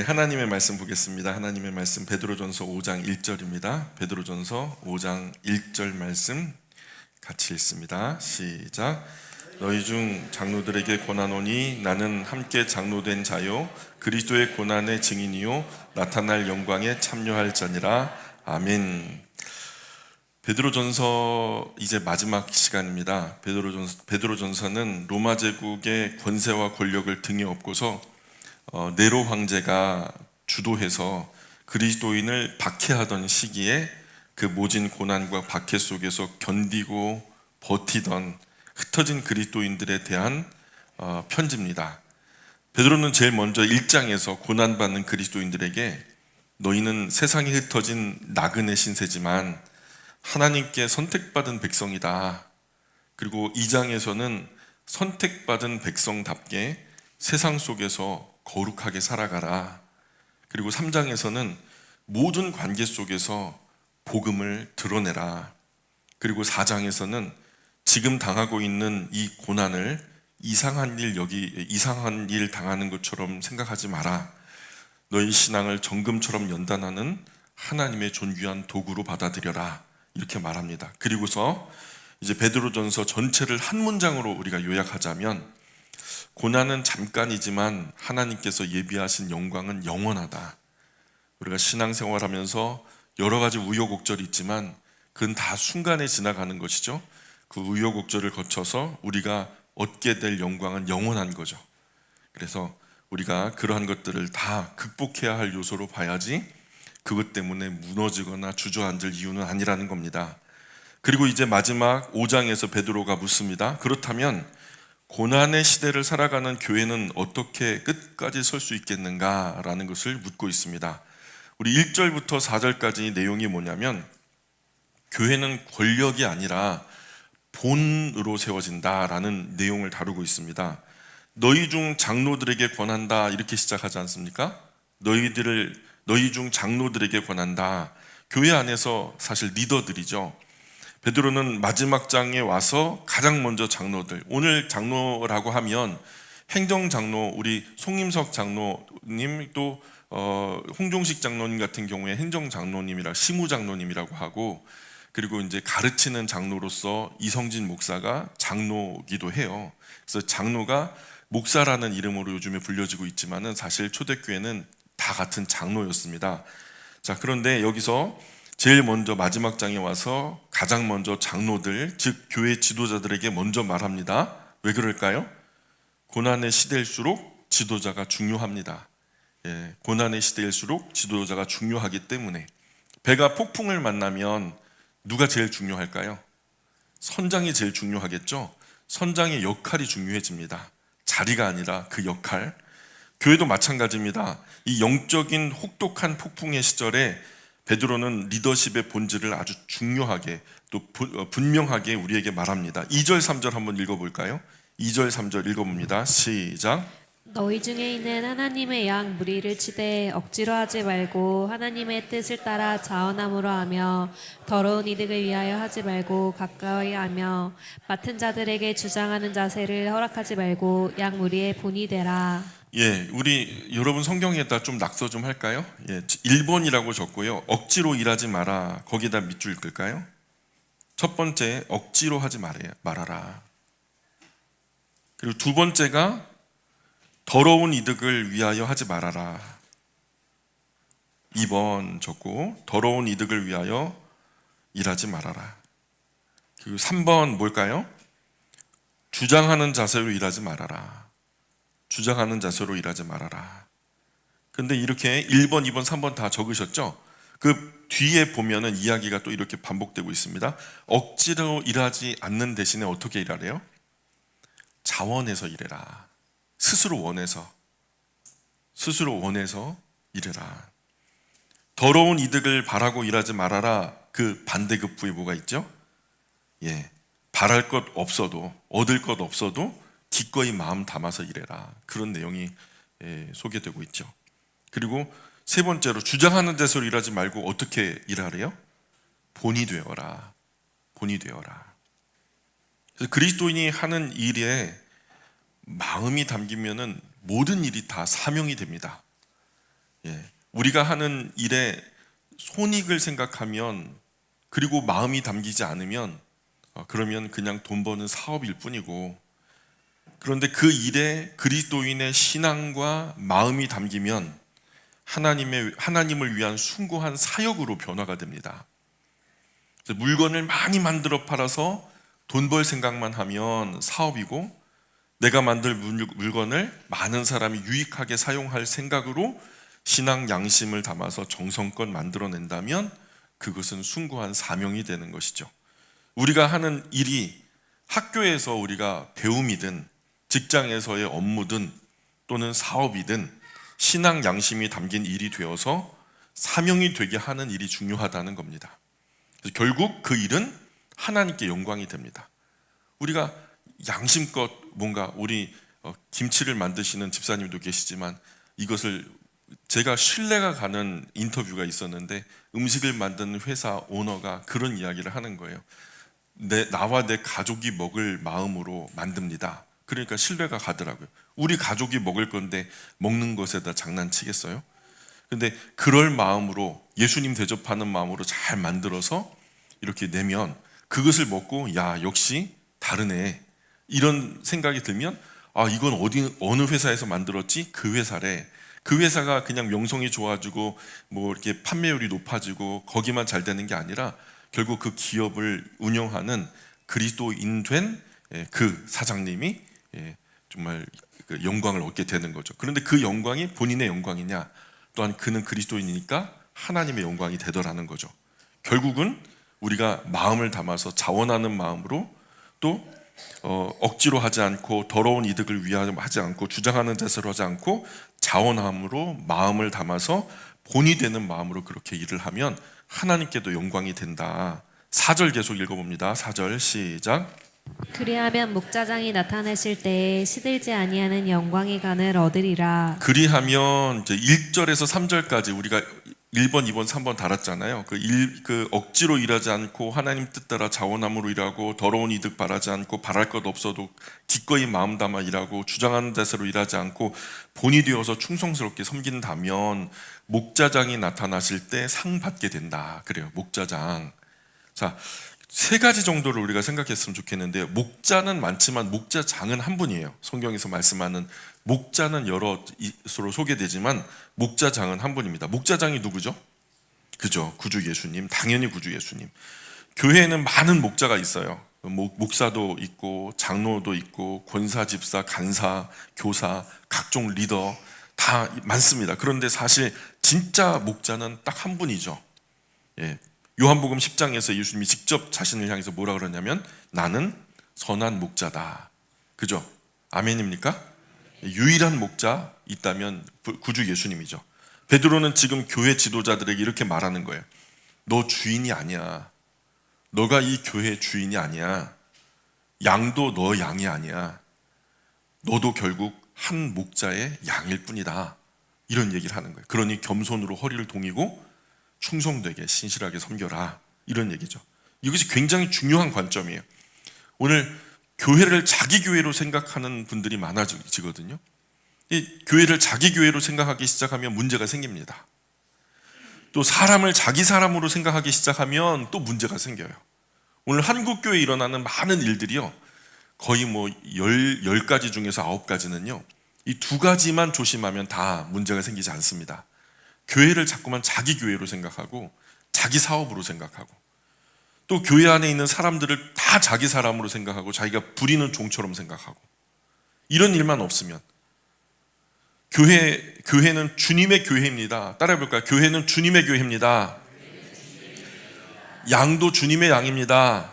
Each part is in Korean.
우리 하나님의 말씀 보겠습니다. 하나님의 말씀 베드로전서 5장 1절입니다. 베드로전서 5장 1절 말씀 같이 읽습니다. 시작. 너희 중 장로들에게 권하노니 나는 함께 장로된 자요 그리스도의 고난의 증인이요 나타날 영광에 참여할 자니라. 아멘. 베드로전서 이제 마지막 시간입니다. 베드로전서는 로마 제국의 권세와 권력을 등에 업고서 네로 황제가 주도해서 그리스도인을 박해하던 시기에 그 모진 고난과 박해 속에서 견디고 버티던 흩어진 그리스도인들에 대한 편지입니다. 베드로는 제일 먼저 1장에서 고난받는 그리스도인들에게 너희는 세상에 흩어진 나그네 신세지만 하나님께 선택받은 백성이다. 그리고 2장에서는 선택받은 백성답게 세상 속에서 거룩하게 살아가라. 그리고 3장에서는 모든 관계 속에서 복음을 드러내라. 그리고 4장에서는 지금 당하고 있는 이 고난을 이상한 일 당하는 것처럼 생각하지 마라. 너희 신앙을 정금처럼 연단하는 하나님의 존귀한 도구로 받아들여라. 이렇게 말합니다. 그리고서 이제 베드로전서 전체를 한 문장으로 우리가 요약하자면 고난은 잠깐이지만 하나님께서 예비하신 영광은 영원하다. 우리가 신앙생활하면서 여러 가지 우여곡절이 있지만 그건 다 순간에 지나가는 것이죠. 그 우여곡절을 거쳐서 우리가 얻게 될 영광은 영원한 거죠. 그래서 우리가 그러한 것들을 다 극복해야 할 요소로 봐야지 그것 때문에 무너지거나 주저앉을 이유는 아니라는 겁니다. 그리고 이제 마지막 5장에서 베드로가 묻습니다. 그렇다면 고난의 시대를 살아가는 교회는 어떻게 끝까지 설 수 있겠는가라는 것을 묻고 있습니다. 우리 1절부터 4절까지 내용이 뭐냐면 교회는 권력이 아니라 본으로 세워진다라는 내용을 다루고 있습니다. 너희 중 장로들에게 권한다 이렇게 시작하지 않습니까? 너희 중 장로들에게 권한다. 교회 안에서 사실 리더들이죠. 베드로는 마지막 장에 와서 가장 먼저 장로들, 오늘 장로라고 하면 행정장로, 우리 송임석 장로님 또 홍종식 장로님 같은 경우에 행정장로님이라 시무장로님이라고 하고, 그리고 이제 가르치는 장로로서 이성진 목사가 장로기도 해요. 그래서 장로가 목사라는 이름으로 요즘에 불려지고 있지만은 사실 초대교회는 다 같은 장로였습니다. 자, 그런데 여기서 제일 먼저 마지막 장에 와서 가장 먼저 장로들, 즉 교회 지도자들에게 먼저 말합니다. 왜 그럴까요? 고난의 시대일수록 지도자가 중요합니다. 고난의 시대일수록 지도자가 중요하기 때문에 배가 폭풍을 만나면 누가 제일 중요할까요? 선장이 제일 중요하겠죠. 선장의 역할이 중요해집니다. 자리가 아니라 그 역할. 교회도 마찬가지입니다. 이 영적인 혹독한 폭풍의 시절에 베드로는 리더십의 본질을 아주 중요하게 또 분명하게 우리에게 말합니다. 2절 3절 한번 읽어볼까요? 2절 3절 읽어봅니다. 시작. 너희 중에 있는 하나님의 양 무리를 치되 억지로 하지 말고 하나님의 뜻을 따라 자원함으로 하며 더러운 이득을 위하여 하지 말고 가까이 하며 맡은 자들에게 주장하는 자세를 허락하지 말고 양 무리의 본이 되라. 우리 여러분 성경에다 좀 낙서 좀 할까요? 1번이라고 적고요. 억지로 일하지 마라. 거기다 밑줄 끌까요? 첫 번째, 억지로 하지 말아라. 그리고 두 번째가 더러운 이득을 위하여 하지 말아라. 2번 적고 더러운 이득을 위하여 일하지 말아라. 그리고 3번 뭘까요? 주장하는 자세로 일하지 말아라. 주장하는 자세로 일하지 말아라. 근데 이렇게 1번, 2번, 3번 다 적으셨죠? 그 뒤에 보면은 이야기가 또 이렇게 반복되고 있습니다. 억지로 일하지 않는 대신에 어떻게 일하래요? 자원해서 일해라. 스스로 원해서 일해라. 더러운 이득을 바라고 일하지 말아라. 그 반대급부에 뭐가 있죠? 바랄 것 없어도, 얻을 것 없어도 기꺼이 마음 담아서 일해라. 그런 내용이 소개되고 있죠. 그리고 세 번째로 주장하는 데서 일하지 말고 어떻게 일하래요? 본이 되어라. 그래서 그리스도인이 하는 일에 마음이 담기면은 모든 일이 다 사명이 됩니다. 우리가 하는 일에 손익을 생각하면, 그리고 마음이 담기지 않으면 그러면 그냥 돈 버는 사업일 뿐이고, 그런데 그 일에 그리스도인의 신앙과 마음이 담기면 하나님을 위한 숭고한 사역으로 변화가 됩니다. 그래서 물건을 많이 만들어 팔아서 돈 벌 생각만 하면 사업이고, 내가 만들 물건을 많은 사람이 유익하게 사용할 생각으로 신앙 양심을 담아서 정성껏 만들어낸다면 그것은 숭고한 사명이 되는 것이죠. 우리가 하는 일이 학교에서 우리가 배움이든 직장에서의 업무든 또는 사업이든 신앙 양심이 담긴 일이 되어서 사명이 되게 하는 일이 중요하다는 겁니다. 그래서 결국 그 일은 하나님께 영광이 됩니다. 우리가 양심껏 뭔가, 우리 김치를 만드시는 집사님도 계시지만, 이것을 제가 신뢰가 가는 인터뷰가 있었는데 음식을 만드는 회사 오너가 그런 이야기를 하는 거예요. 나와 내 가족이 먹을 마음으로 만듭니다. 그러니까 신뢰가 가더라고요. 우리 가족이 먹을 건데 먹는 것에다 장난치겠어요? 근데 그럴 마음으로, 예수님 대접하는 마음으로 잘 만들어서 이렇게 내면 그것을 먹고 야, 역시 다르네, 이런 생각이 들면, 아, 이건 어느 회사에서 만들었지? 그 회사래. 그 회사가 그냥 명성이 좋아지고 뭐 이렇게 판매율이 높아지고 거기만 잘 되는 게 아니라 결국 그 기업을 운영하는 그리스도인 된 그 사장님이 정말 그 영광을 얻게 되는 거죠. 그런데 그 영광이 본인의 영광이냐, 또한 그는 그리스도인이니까 하나님의 영광이 되더라는 거죠. 결국은 우리가 마음을 담아서 자원하는 마음으로, 또 억지로 하지 않고 더러운 이득을 위하여 하지 않고 주장하는 자세로 하지 않고 자원함으로 마음을 담아서 본이 되는 마음으로 그렇게 일을 하면 하나님께도 영광이 된다. 4절 계속 읽어봅니다. 4절 시작. 그리하면 목자장이 나타나실 때에 시들지 아니하는 영광의 간을 얻으리라. 그리하면 이제 1절에서 3절까지 우리가 1번, 2번, 3번 달았잖아요. 그 억지로 일하지 않고 하나님 뜻 따라 자원함으로 일하고 더러운 이득 바라지 않고 바랄 것 없어도 기꺼이 마음 담아 일하고 주장하는 자세로 일하지 않고 본이 되어서 충성스럽게 섬긴다면 목자장이 나타나실 때 상 받게 된다. 그래요. 목자장. 자, 3가지 정도를 우리가 생각했으면 좋겠는데, 목자는 많지만 목자장은 한 분이에요. 성경에서 말씀하는 목자는 여러로 소개되지만 목자장은 한 분입니다. 목자장이 누구죠? 그죠? 구주 예수님. 당연히 구주 예수님. 교회에는 많은 목자가 있어요. 목사도 있고 장로도 있고 권사, 집사, 간사, 교사, 각종 리더 다 많습니다. 그런데 사실 진짜 목자는 딱 한 분이죠. 요한복음 10장에서 예수님이 직접 자신을 향해서 뭐라 그러냐면 나는 선한 목자다. 그죠? 아멘입니까? 유일한 목자 있다면 구주 예수님이죠. 베드로는 지금 교회 지도자들에게 이렇게 말하는 거예요. 너 주인이 아니야. 너가 이 교회의 주인이 아니야. 양도 너 양이 아니야. 너도 결국 한 목자의 양일 뿐이다. 이런 얘기를 하는 거예요. 그러니 겸손으로 허리를 동이고 충성되게 신실하게 섬겨라, 이런 얘기죠. 이것이 굉장히 중요한 관점이에요. 오늘 교회를 자기 교회로 생각하는 분들이 많아지거든요. 이 교회를 자기 교회로 생각하기 시작하면 문제가 생깁니다. 또 사람을 자기 사람으로 생각하기 시작하면 또 문제가 생겨요. 오늘 한국 교회에 일어나는 많은 일들이요, 거의 뭐 10가지 중에서 9가지는요 이 2가지만 조심하면 다 문제가 생기지 않습니다. 교회를 자꾸만 자기 교회로 생각하고 자기 사업으로 생각하고, 또 교회 안에 있는 사람들을 다 자기 사람으로 생각하고 자기가 부리는 종처럼 생각하고, 이런 일만 없으면 교회는 주님의 교회입니다. 따라해볼까요? 교회는 주님의 교회입니다. 양도 주님의 양입니다.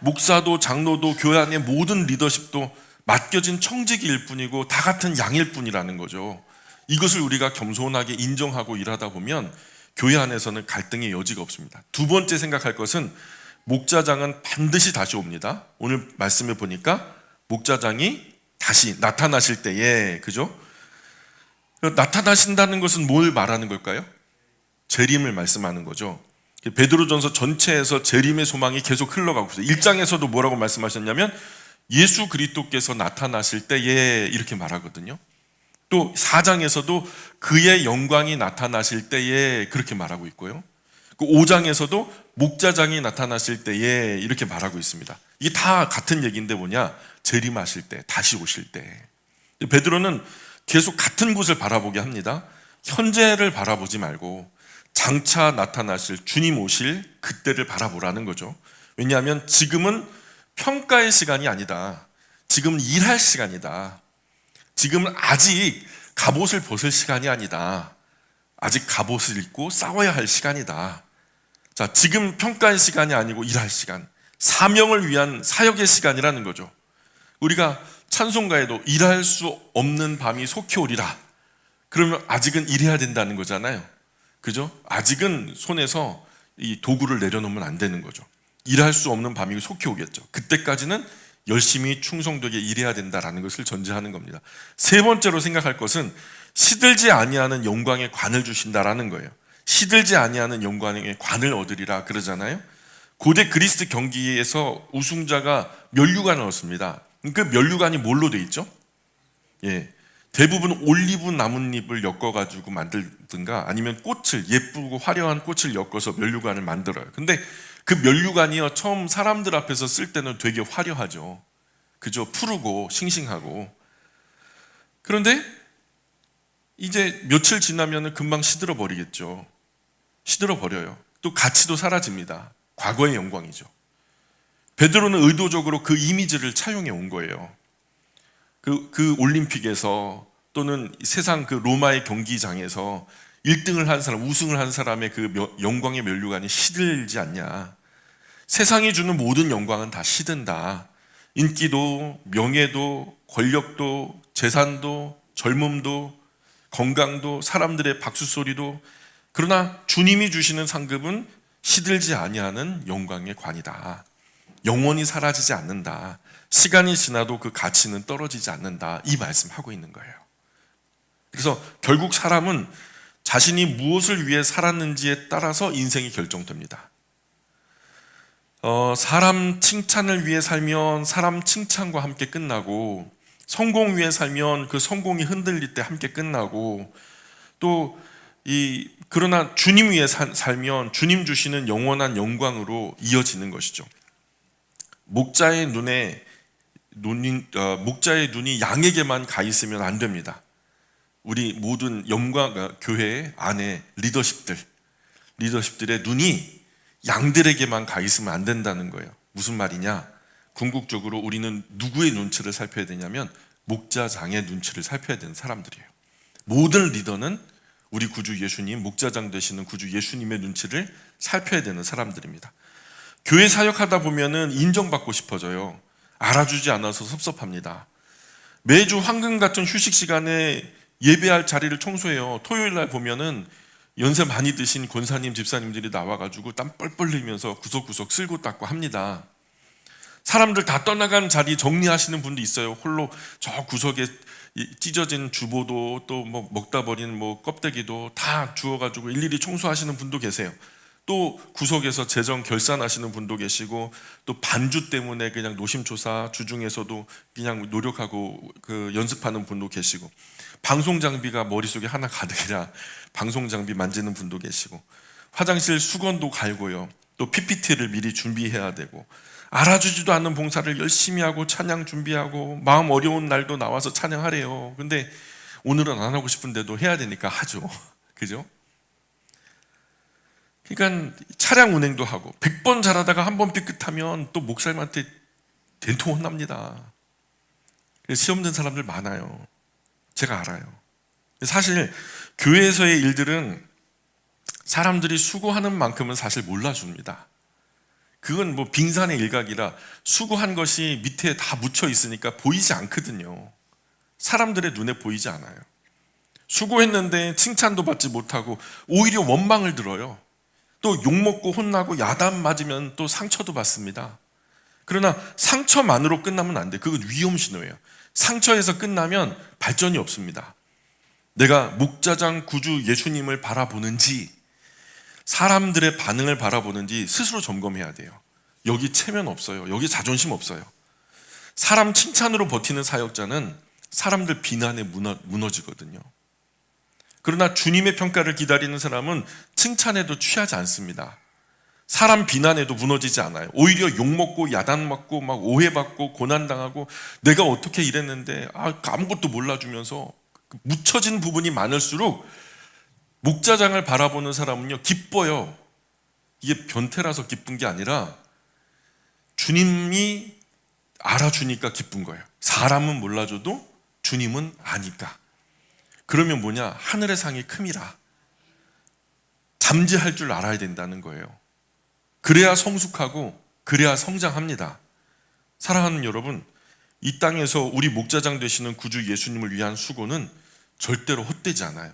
목사도 장로도 교회 안의 모든 리더십도 맡겨진 청지기일 뿐이고 다 같은 양일 뿐이라는 거죠. 이것을 우리가 겸손하게 인정하고 일하다 보면 교회 안에서는 갈등의 여지가 없습니다. 2번째 생각할 것은 목자장은 반드시 다시 옵니다. 오늘 말씀에 보니까 목자장이 다시 나타나실 때에, 그죠? 나타나신다는 것은 뭘 말하는 걸까요? 재림을 말씀하는 거죠. 베드로전서 전체에서 재림의 소망이 계속 흘러가고 있어요. 1장에서도 뭐라고 말씀하셨냐면 예수 그리스도께서 나타나실 때에 이렇게 말하거든요. 또 4장에서도 그의 영광이 나타나실 때에 그렇게 말하고 있고요. 그 5장에서도 목자장이 나타나실 때에 이렇게 말하고 있습니다. 이게 다 같은 얘기인데 뭐냐? 재림하실 때, 다시 오실 때. 베드로는 계속 같은 곳을 바라보게 합니다. 현재를 바라보지 말고 장차 나타나실 주님 오실 그때를 바라보라는 거죠. 왜냐하면 지금은 평가의 시간이 아니다. 지금은 일할 시간이다. 지금은 아직 갑옷을 벗을 시간이 아니다. 아직 갑옷을 입고 싸워야 할 시간이다. 자, 지금 평가의 시간이 아니고 일할 시간, 사명을 위한 사역의 시간이라는 거죠. 우리가 찬송가에도 일할 수 없는 밤이 속히 오리라. 그러면 아직은 일해야 된다는 거잖아요. 그죠? 아직은 손에서 이 도구를 내려놓으면 안 되는 거죠. 일할 수 없는 밤이 속히 오겠죠. 그때까지는 열심히 충성되게 일해야 된다라는 것을 전제하는 겁니다. 세 번째로 생각할 것은 시들지 아니하는 영광의 관을 주신다라는 거예요. 시들지 아니하는 영광의 관을 얻으리라 그러잖아요. 고대 그리스 경기에서 우승자가 면류관을 얻습니다. 그 면류관이 뭘로 돼 있죠? 예, 대부분 올리브 나뭇잎을 엮어가지고 만들든가 아니면 꽃을, 예쁘고 화려한 꽃을 엮어서 면류관을 만들어요. 근데 그 면류관이요, 처음 사람들 앞에서 쓸 때는 되게 화려하죠. 그죠? 푸르고 싱싱하고. 그런데 이제 며칠 지나면 금방 시들어 버리겠죠. 시들어 버려요. 또 가치도 사라집니다. 과거의 영광이죠. 베드로는 의도적으로 그 이미지를 차용해 온 거예요. 그 올림픽에서 또는 세상 그 로마의 경기장에서 1등을 한 사람, 우승을 한 사람의 그 영광의 면류관이 시들지 않냐. 세상이 주는 모든 영광은 다 시든다. 인기도, 명예도, 권력도, 재산도, 젊음도, 건강도, 사람들의 박수소리도, 그러나 주님이 주시는 상급은 시들지 아니하는 영광의 관이다. 영원히 사라지지 않는다. 시간이 지나도 그 가치는 떨어지지 않는다. 이 말씀하고 있는 거예요. 그래서 결국 사람은 자신이 무엇을 위해 살았는지에 따라서 인생이 결정됩니다. 사람 칭찬을 위해 살면 사람 칭찬과 함께 끝나고, 성공 위해 살면 그 성공이 흔들릴 때 함께 끝나고, 또 그러나 주님 위해 살면 주님 주시는 영원한 영광으로 이어지는 것이죠. 목자의 눈이 양에게만 가 있으면 안 됩니다. 우리 모든 교회 안에 리더십들의 눈이 양들에게만 가 있으면 안 된다는 거예요. 무슨 말이냐? 궁극적으로 우리는 누구의 눈치를 살펴야 되냐면 목자장의 눈치를 살펴야 되는 사람들이에요. 모든 리더는 우리 구주 예수님, 목자장 되시는 구주 예수님의 눈치를 살펴야 되는 사람들입니다. 교회 사역하다 보면은 인정받고 싶어져요. 알아주지 않아서 섭섭합니다. 매주 황금 같은 휴식 시간에 예배할 자리를 청소해요. 토요일 날 보면은 연세 많이 드신 권사님, 집사님들이 나와가지고 땀 뻘뻘 흘리면서 구석구석 쓸고 닦고 합니다. 사람들 다 떠나간 자리 정리하시는 분도 있어요. 홀로 저 구석에 찢어진 주보도 또 뭐 먹다 버린 뭐 껍데기도 다 주워가지고 일일이 청소하시는 분도 계세요. 또 구석에서 재정 결산하시는 분도 계시고, 또 반주 때문에 그냥 노심초사 주중에서도 그냥 노력하고 그 연습하는 분도 계시고, 방송 장비가 머릿속에 하나 가득이라 방송 장비 만지는 분도 계시고, 화장실 수건도 갈고요, 또 PPT를 미리 준비해야 되고, 알아주지도 않는 봉사를 열심히 하고 찬양 준비하고, 마음 어려운 날도 나와서 찬양하래요. 근데 오늘은 안 하고 싶은데도 해야 되니까 하죠. 그죠? 그러니까 차량 운행도 하고 100번 잘하다가 한 번 삐끗하면 또 목사님한테 된통 혼납니다. 시험 든 사람들 많아요. 제가 알아요. 사실 교회에서의 일들은 사람들이 수고하는 만큼은 사실 몰라줍니다. 그건 뭐 빙산의 일각이라 수고한 것이 밑에 다 묻혀 있으니까 보이지 않거든요. 사람들의 눈에 보이지 않아요. 수고했는데 칭찬도 받지 못하고 오히려 원망을 들어요. 또 욕먹고 혼나고 야단 맞으면 또 상처도 받습니다. 그러나 상처만으로 끝나면 안 돼. 그건 위험 신호예요. 상처에서 끝나면 발전이 없습니다. 내가 목자장 구주 예수님을 바라보는지, 사람들의 반응을 바라보는지 스스로 점검해야 돼요. 여기 체면 없어요. 여기 자존심 없어요. 사람 칭찬으로 버티는 사역자는 사람들 비난에 무너지거든요. 그러나 주님의 평가를 기다리는 사람은 칭찬에도 취하지 않습니다. 사람 비난에도 무너지지 않아요. 오히려 욕먹고 야단맞고 막 오해받고 고난당하고 내가 어떻게 이랬는데 아무것도 몰라주면서 묻혀진 부분이 많을수록 목자장을 바라보는 사람은요 기뻐요. 이게 변태라서 기쁜 게 아니라 주님이 알아주니까 기쁜 거예요. 사람은 몰라줘도 주님은 아니까. 그러면 뭐냐? 하늘의 상이 큼이라. 잠재할 줄 알아야 된다는 거예요. 그래야 성숙하고 그래야 성장합니다. 사랑하는 여러분, 이 땅에서 우리 목자장 되시는 구주 예수님을 위한 수고는 절대로 헛되지 않아요.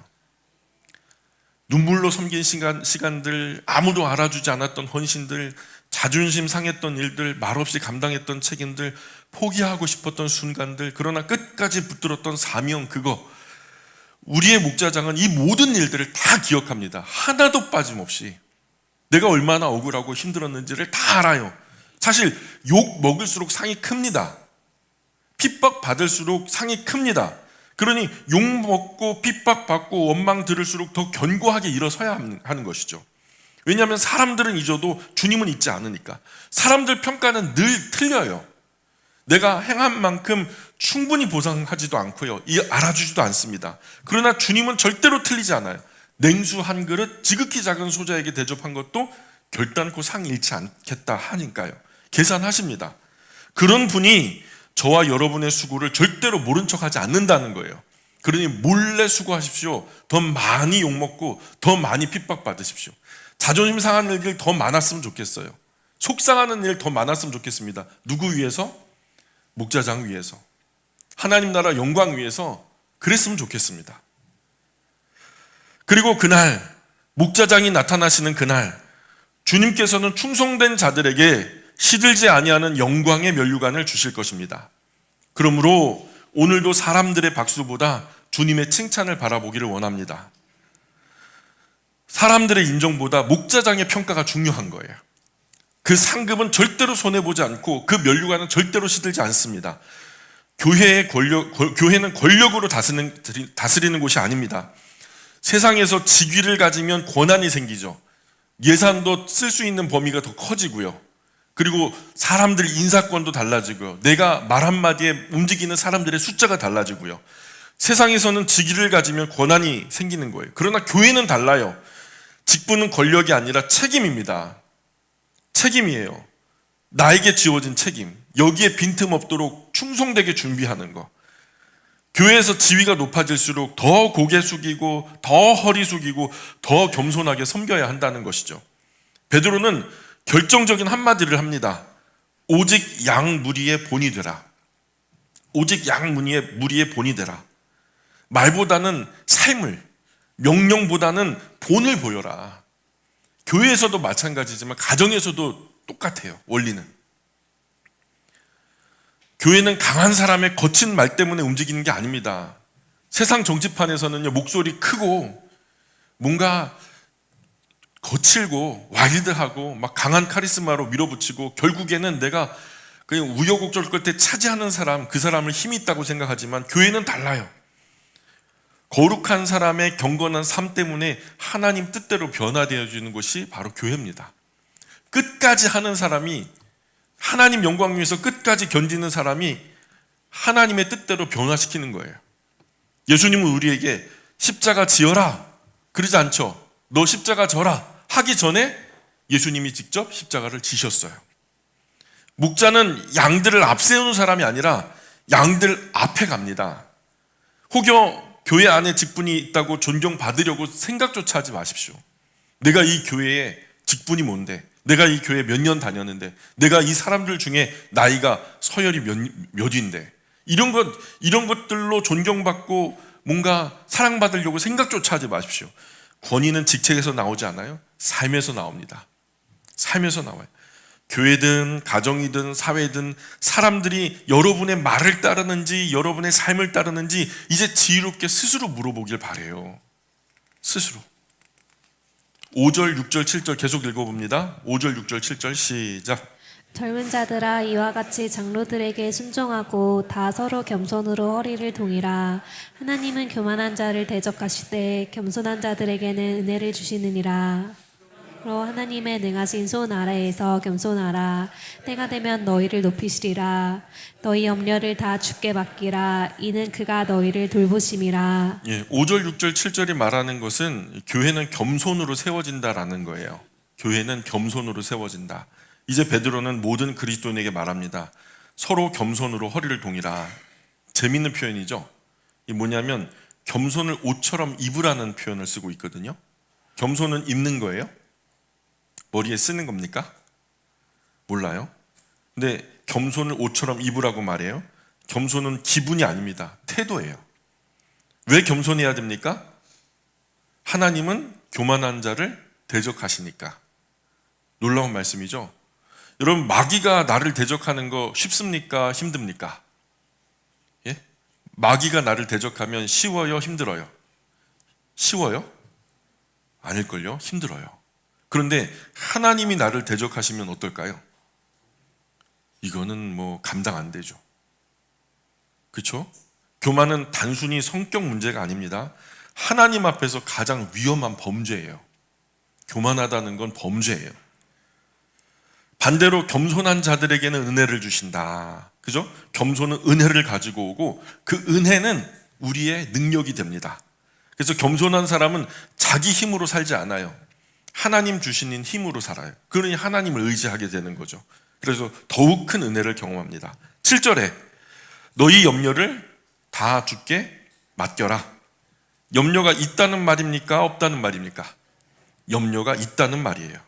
눈물로 섬긴 시간들, 아무도 알아주지 않았던 헌신들, 자존심 상했던 일들, 말없이 감당했던 책임들, 포기하고 싶었던 순간들, 그러나 끝까지 붙들었던 사명, 그거 우리의 목자장은 이 모든 일들을 다 기억합니다. 하나도 빠짐없이. 내가 얼마나 억울하고 힘들었는지를 다 알아요. 사실 욕 먹을수록 상이 큽니다. 핍박 받을수록 상이 큽니다. 그러니 욕 먹고 핍박 받고 원망 들을수록 더 견고하게 일어서야 하는 것이죠. 왜냐하면 사람들은 잊어도 주님은 잊지 않으니까. 사람들 평가는 늘 틀려요. 내가 행한 만큼 충분히 보상하지도 않고요. 알아주지도 않습니다. 그러나 주님은 절대로 틀리지 않아요. 냉수 한 그릇 지극히 작은 소자에게 대접한 것도 결단코 상 잃지 않겠다 하니까요. 계산하십니다. 그런 분이 저와 여러분의 수고를 절대로 모른 척하지 않는다는 거예요. 그러니 몰래 수고하십시오. 더 많이 욕먹고 더 많이 핍박받으십시오. 자존심 상하는 일 더 많았으면 좋겠어요. 속상하는 일 더 많았으면 좋겠습니다. 누구 위해서? 목자장 위해서. 하나님 나라 영광 위해서 그랬으면 좋겠습니다. 그리고 그날 목자장이 나타나시는 그날 주님께서는 충성된 자들에게 시들지 아니하는 영광의 면류관을 주실 것입니다. 그러므로 오늘도 사람들의 박수보다 주님의 칭찬을 바라보기를 원합니다. 사람들의 인정보다 목자장의 평가가 중요한 거예요. 그 상급은 절대로 손해보지 않고 그 면류관은 절대로 시들지 않습니다. 교회는 권력으로 다스리는 곳이 아닙니다. 세상에서 직위를 가지면 권한이 생기죠. 예산도 쓸 수 있는 범위가 더 커지고요. 그리고 사람들 인사권도 달라지고요. 내가 말 한마디에 움직이는 사람들의 숫자가 달라지고요. 세상에서는 직위를 가지면 권한이 생기는 거예요. 그러나 교회는 달라요. 직분은 권력이 아니라 책임입니다. 책임이에요. 나에게 지워진 책임. 여기에 빈틈없도록 충성되게 준비하는 거. 교회에서 지위가 높아질수록 더 고개 숙이고 더 허리 숙이고 더 겸손하게 섬겨야 한다는 것이죠. 베드로는 결정적인 한마디를 합니다. 오직 양 무리의 본이 되라. 오직 양 무리의 본이 되라. 말보다는 삶을, 명령보다는 본을 보여라. 교회에서도 마찬가지지만 가정에서도 똑같아요. 원리는. 교회는 강한 사람의 거친 말 때문에 움직이는 게 아닙니다. 세상 정치판에서는요, 목소리 크고 뭔가 거칠고 와일드하고 막 강한 카리스마로 밀어붙이고 결국에는 내가 그냥 우여곡절 끝에 차지하는 사람, 그 사람을 힘이 있다고 생각하지만 교회는 달라요. 거룩한 사람의 경건한 삶 때문에 하나님 뜻대로 변화되어지는 것이 바로 교회입니다. 끝까지 하는 사람이, 하나님 영광 위해서 끝까지 견디는 사람이 하나님의 뜻대로 변화시키는 거예요. 예수님은 우리에게 십자가 지어라 그러지 않죠. 너 십자가 져라 하기 전에 예수님이 직접 십자가를 지셨어요. 목자는 양들을 앞세우는 사람이 아니라 양들 앞에 갑니다. 혹여 교회 안에 직분이 있다고 존경받으려고 생각조차 하지 마십시오. 내가 이 교회의 직분이 뭔데? 내가 이 교회 몇 년 다녔는데? 내가 이 사람들 중에 나이가 서열이 몇인데? 이런 것들로 존경받고 뭔가 사랑받으려고 생각조차 하지 마십시오. 권위는 직책에서 나오지 않아요. 삶에서 나옵니다. 삶에서 나와요. 교회든 가정이든 사회든 사람들이 여러분의 말을 따르는지 여러분의 삶을 따르는지 이제 지혜롭게 스스로 물어보길 바래요. 스스로. 5절, 6절, 7절 계속 읽어봅니다. 5절, 6절, 7절 시작. 젊은 자들아 이와 같이 장로들에게 순종하고 다 서로 겸손으로 허리를 동이라. 하나님은 교만한 자를 대적하시되 겸손한 자들에게는 은혜를 주시느니라. 로 하나님의 능하신 손 아래에서 겸손하라. 때가 되면 너희를 높이시리라. 너희 염려를 다 주께 맡기라. 이는 그가 너희를 돌보심이라. 5절, 6절, 7절이 말하는 것은 교회는 겸손으로 세워진다라는 거예요. 교회는 겸손으로 세워진다. 이제 베드로는 모든 그리스도인에게 말합니다. 서로 겸손으로 허리를 동이라. 재밌는 표현이죠. 이 뭐냐면 겸손을 옷처럼 입으라는 표현을 쓰고 있거든요. 겸손은 입는 거예요? 머리에 쓰는 겁니까? 몰라요. 근데 겸손을 옷처럼 입으라고 말해요. 겸손은 기분이 아닙니다. 태도예요. 왜 겸손해야 됩니까? 하나님은 교만한 자를 대적하시니까. 놀라운 말씀이죠. 여러분, 마귀가 나를 대적하는 거 쉽습니까? 힘듭니까? 예? 마귀가 나를 대적하면 쉬워요? 힘들어요? 쉬워요? 아닐걸요? 힘들어요. 그런데 하나님이 나를 대적하시면 어떨까요? 이거는 뭐 감당 안 되죠. 그렇죠? 교만은 단순히 성격 문제가 아닙니다. 하나님 앞에서 가장 위험한 범죄예요. 교만하다는 건 범죄예요. 반대로 겸손한 자들에게는 은혜를 주신다. 그죠? 겸손은 은혜를 가지고 오고 그 은혜는 우리의 능력이 됩니다. 그래서 겸손한 사람은 자기 힘으로 살지 않아요. 하나님 주시는 힘으로 살아요. 그러니 하나님을 의지하게 되는 거죠. 그래서 더욱 큰 은혜를 경험합니다. 7절에 너희 염려를 다 주께 맡겨라. 염려가 있다는 말입니까? 없다는 말입니까? 염려가 있다는 말이에요.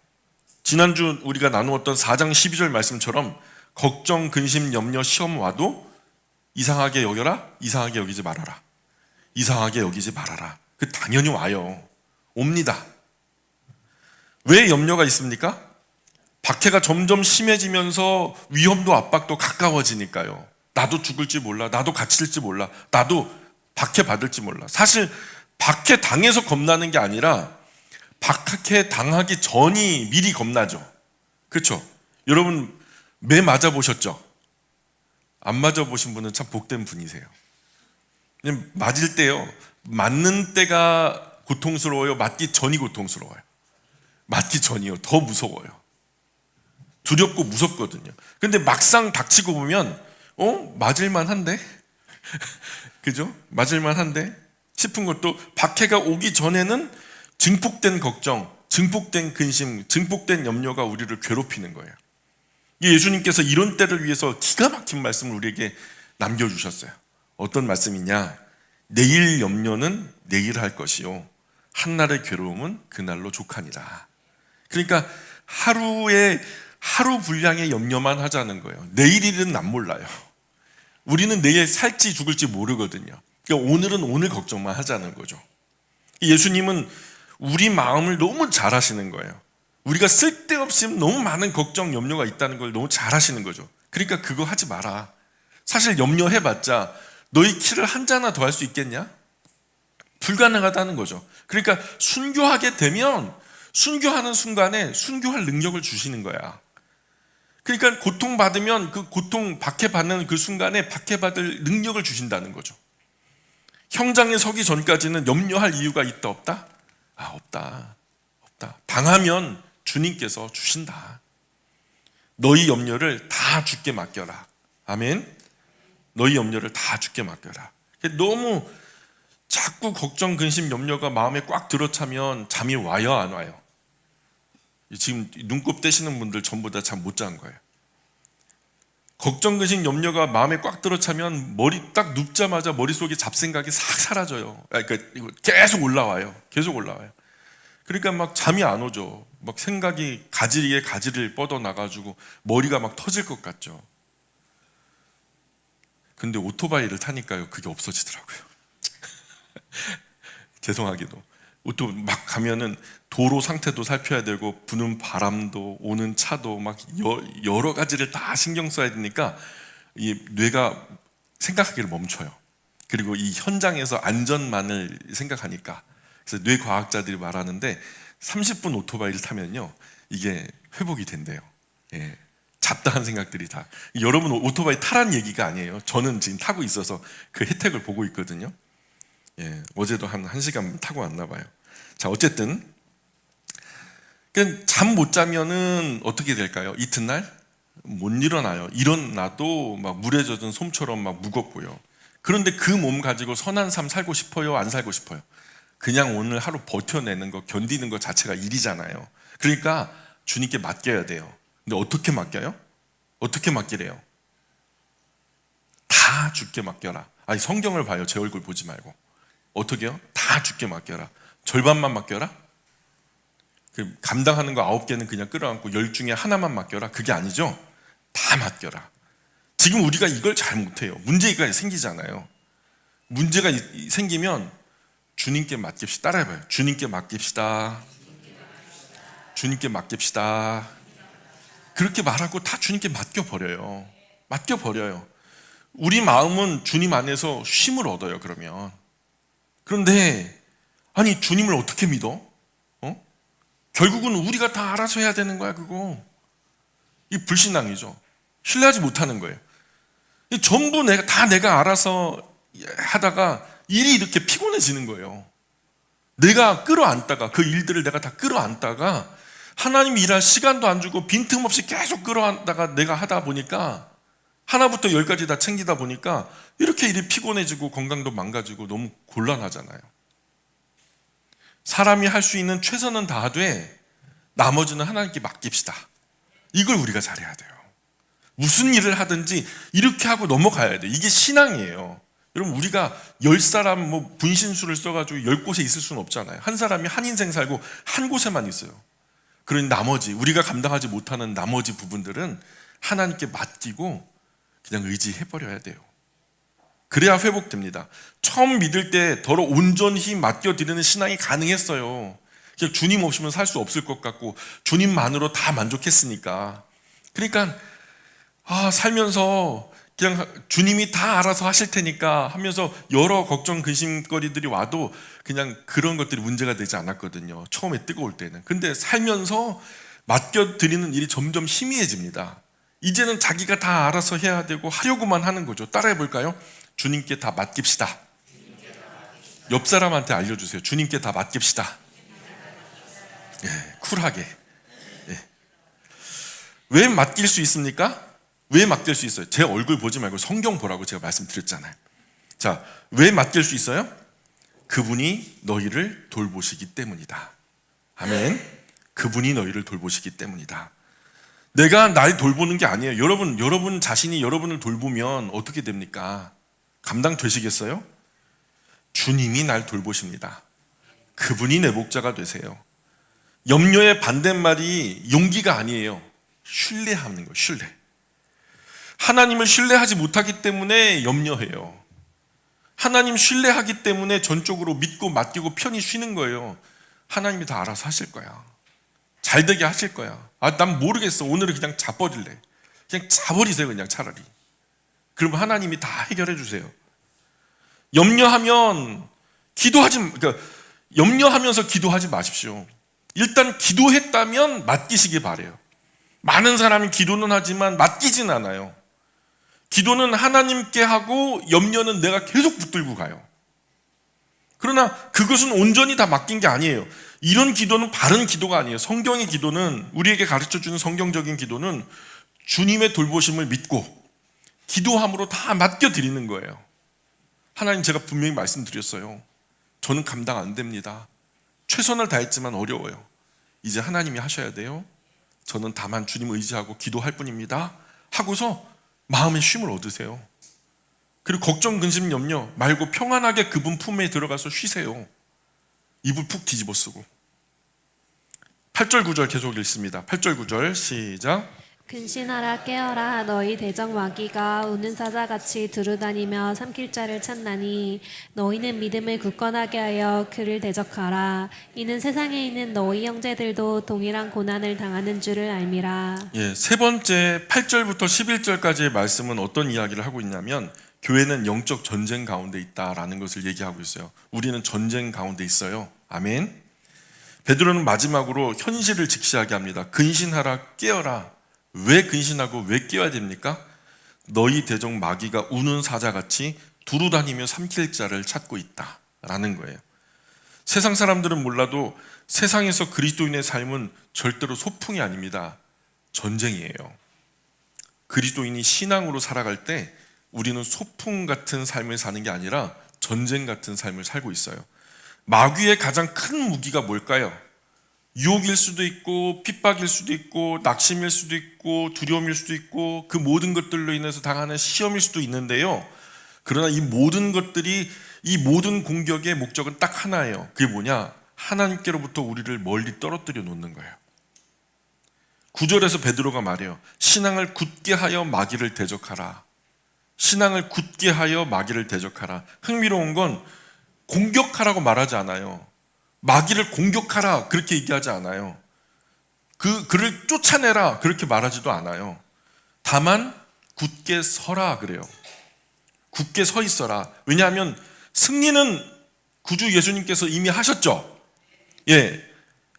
지난주 우리가 나누었던 4장 12절 말씀처럼 걱정, 근심, 염려, 시험 와도 이상하게 여겨라? 이상하게 여기지 말아라. 이상하게 여기지 말아라. 그 당연히 와요. 옵니다. 왜 염려가 있습니까? 박해가 점점 심해지면서 위험도 압박도 가까워지니까요. 나도 죽을지 몰라. 나도 갇힐지 몰라. 나도 박해 받을지 몰라. 사실 박해 당해서 겁나는 게 아니라 박해 당하기 전이 미리 겁나죠. 그렇죠? 여러분 매 맞아 보셨죠? 안 맞아 보신 분은 참 복된 분이세요. 맞을 때요. 맞는 때가 고통스러워요. 맞기 전이 고통스러워요. 맞기 전이요. 더 무서워요. 두렵고 무섭거든요. 근데 막상 닥치고 보면 맞을만 한데? 그죠? 맞을만 한데? 싶은 것도 박해가 오기 전에는 증폭된 걱정, 증폭된 근심, 증폭된 염려가 우리를 괴롭히는 거예요. 예수님께서 이런 때를 위해서 기가 막힌 말씀을 우리에게 남겨주셨어요. 어떤 말씀이냐? 내일 염려는 내일 할 것이요 한날의 괴로움은 그날로 족하니라. 그러니까 하루 분량의 염려만 하자는 거예요. 내일 일은 안 몰라요. 우리는 내일 살지 죽을지 모르거든요. 그러니까 오늘은 오늘 걱정만 하자는 거죠. 예수님은 우리 마음을 너무 잘 아시는 거예요. 우리가 쓸데없이 너무 많은 걱정, 염려가 있다는 걸 너무 잘 아시는 거죠. 그러니까 그거 하지 마라. 사실 염려해봤자 너희 키를 한 자나 더 할 수 있겠냐? 불가능하다는 거죠. 그러니까 순교하게 되면 순교하는 순간에 순교할 능력을 주시는 거야. 그러니까 고통받으면 그 고통 박해받는 그 순간에 박해받을 능력을 주신다는 거죠. 형장에 서기 전까지는 염려할 이유가 있다 없다? 없다. 당하면 주님께서 주신다. 너희 염려를 다 주께 맡겨라. 아멘. 너희 염려를 다 주께 맡겨라. 너무 자꾸 걱정, 근심, 염려가 마음에 꽉 들어차면 잠이 와요, 안 와요? 지금 눈곱 떼시는 분들 전부 다 잠 못 잔 거예요. 걱정, 근심, 염려가 마음에 꽉 들어차면 머리 딱 눕자마자 머릿속에 잡생각이 싹 사라져요. 그러니까 계속 올라와요. 그러니까 막 잠이 안 오죠. 막 생각이 가지리에 가지를 뻗어나가지고 머리가 막 터질 것 같죠. 근데 오토바이를 타니까요, 그게 없어지더라고요. 죄송하게도. 막 가면은 도로 상태도 살펴야 되고 부는 바람도 오는 차도 막 여러 가지를 다 신경 써야 되니까 이 뇌가 생각하기를 멈춰요. 그리고 이 현장에서 안전만을 생각하니까. 그래서 뇌과학자들이 말하는데 30분 오토바이를 타면요 이게 회복이 된대요. 예. 잡다한 생각들이 다. 여러분 오토바이 타란 얘기가 아니에요. 저는 지금 타고 있어서 그 혜택을 보고 있거든요. 예, 어제도 한 1시간 타고 왔나 봐요. 자, 어쨌든 잠 못 자면은 어떻게 될까요? 이튿날 못 일어나요. 일어나도 막 물에 젖은 솜처럼 막 무겁고요. 그런데 그 몸 가지고 선한 삶 살고 싶어요? 안 살고 싶어요? 그냥 오늘 하루 버텨내는 거, 견디는 것 자체가 일이잖아요. 그러니까 주님께 맡겨야 돼요. 근데 어떻게 맡겨요? 어떻게 맡기래요? 다 주께 맡겨라. 아니, 성경을 봐요. 제 얼굴 보지 말고. 어떻게요? 다 주께 맡겨라. 절반만 맡겨라? 감당하는 거 9개는 그냥 끌어안고 10 중에 하나만 맡겨라? 그게 아니죠. 다 맡겨라. 지금 우리가 이걸 잘 못해요. 문제가 생기잖아요. 문제가 생기면 주님께 맡깁시다. 따라해봐요. 주님께 맡깁시다. 주님께 맡깁시다. 그렇게 말하고 다 주님께 맡겨버려요. 맡겨버려요. 우리 마음은 주님 안에서 쉼을 얻어요. 그런데 아니, 주님을 어떻게 믿어? 결국은 우리가 다 알아서 해야 되는 거야. 그거 이 불신앙이죠. 신뢰하지 못하는 거예요. 전부 내가 알아서 하다가 일이 이렇게 피곤해지는 거예요. 내가 끌어안다가 그 일들을 내가 다 끌어안다가 하나님이 일할 시간도 안 주고 빈틈없이 계속 끌어안다가 내가 하다 보니까 하나부터 10까지 다 챙기다 보니까 이렇게 일이 피곤해지고 건강도 망가지고 너무 곤란하잖아요. 사람이 할 수 있는 최선은 다하되 나머지는 하나님께 맡깁시다. 이걸 우리가 잘해야 돼요. 무슨 일을 하든지 이렇게 하고 넘어가야 돼요. 이게 신앙이에요. 여러분, 우리가 10사람 분신술을 써가지고 10곳에 있을 수는 없잖아요. 한 사람이 한 인생 살고 한 곳에만 있어요. 그러니 나머지, 우리가 감당하지 못하는 나머지 부분들은 하나님께 맡기고 그냥 의지해버려야 돼요. 그래야 회복됩니다. 처음 믿을 때 더러 온전히 맡겨드리는 신앙이 가능했어요. 그냥 주님 없으면 살 수 없을 것 같고 주님만으로 다 만족했으니까. 그러니까 살면서 그냥 주님이 다 알아서 하실 테니까 하면서 여러 걱정 근심거리들이 와도 그냥 그런 것들이 문제가 되지 않았거든요. 처음에 뜨거울 때는. 근데 살면서 맡겨드리는 일이 점점 희미해집니다. 이제는 자기가 다 알아서 해야 되고 하려고만 하는 거죠. 따라해 볼까요? 주님께 다 맡깁시다. 옆 사람한테 알려주세요. 주님께 다 맡깁시다. 예, 쿨하게. 예. 왜 맡길 수 있습니까? 왜 맡길 수 있어요? 제 얼굴 보지 말고 성경 보라고 제가 말씀드렸잖아요. 자, 왜 맡길 수 있어요? 그분이 너희를 돌보시기 때문이다. 아멘. 그분이 너희를 돌보시기 때문이다. 내가 날 돌보는 게 아니에요. 여러분 자신이 여러분을 돌보면 어떻게 됩니까? 감당되시겠어요? 주님이 날 돌보십니다. 그분이 내 목자가 되세요. 염려의 반대말이 용기가 아니에요. 신뢰하는 거예요. 신뢰. 하나님을 신뢰하지 못하기 때문에 염려해요. 하나님 신뢰하기 때문에 전적으로 믿고 맡기고 편히 쉬는 거예요. 하나님이 다 알아서 하실 거야. 잘 되게 하실 거야. 난 모르겠어. 오늘은 그냥 자버릴래. 그냥 자버리세요. 그냥 차라리. 그러면 하나님이 다 해결해 주세요. 염려하면서 기도하지 마십시오. 일단 기도했다면 맡기시기 바래요. 많은 사람이 기도는 하지만 맡기진 않아요. 기도는 하나님께 하고 염려는 내가 계속 붙들고 가요. 그러나 그것은 온전히 다 맡긴 게 아니에요. 이런 기도는 바른 기도가 아니에요. 성경의 기도는, 우리에게 가르쳐주는 성경적인 기도는 주님의 돌보심을 믿고 기도함으로 다 맡겨드리는 거예요. 하나님, 제가 분명히 말씀드렸어요. 저는 감당 안 됩니다. 최선을 다했지만 어려워요. 이제 하나님이 하셔야 돼요. 저는 다만 주님 의지하고 기도할 뿐입니다. 하고서 마음의 쉼을 얻으세요. 그리고 걱정, 근심, 염려 말고 평안하게 그분 품에 들어가서 쉬세요. 이불 푹 뒤집어 쓰고. 8절 9절 계속 읽습니다. 8절 9절 시작. 근신하라 깨어라 너희 대적 마귀가 우는 사자같이 두루다니며 삼킬 자를 찾나니 너희는 믿음을 굳건하게 하여 그를 대적하라. 이는 세상에 있는 너희 형제들도 동일한 고난을 당하는 줄을 알미라. 예, 세 번째 8절부터 11절까지의 말씀은 어떤 이야기를 하고 있냐면 교회는 영적 전쟁 가운데 있다라는 것을 얘기하고 있어요. 우리는 전쟁 가운데 있어요. 아멘. 베드로는 마지막으로 현실을 직시하게 합니다. 근신하라 깨어라. 왜 근신하고 왜 깨어야 됩니까? 너희 대적 마귀가 우는 사자같이 두루 다니며 삼킬 자를 찾고 있다라는 거예요. 세상 사람들은 몰라도 세상에서 그리스도인의 삶은 절대로 소풍이 아닙니다. 전쟁이에요. 그리스도인이 신앙으로 살아갈 때 우리는 소풍 같은 삶을 사는 게 아니라 전쟁 같은 삶을 살고 있어요. 마귀의 가장 큰 무기가 뭘까요? 유혹일 수도 있고 핍박일 수도 있고 낙심일 수도 있고 두려움일 수도 있고 그 모든 것들로 인해서 당하는 시험일 수도 있는데요. 그러나 이 모든 것들이, 이 모든 공격의 목적은 딱 하나예요. 그게 뭐냐? 하나님께로부터 우리를 멀리 떨어뜨려 놓는 거예요. 9절에서 베드로가 말해요. 신앙을 굳게 하여 마귀를 대적하라. 신앙을 굳게 하여 마귀를 대적하라. 흥미로운 건 공격하라고 말하지 않아요. 마귀를 공격하라 그렇게 얘기하지 않아요. 그를 쫓아내라 그렇게 말하지도 않아요. 다만 굳게 서라 그래요. 굳게 서 있어라. 왜냐하면 승리는 구주 예수님께서 이미 하셨죠. 예,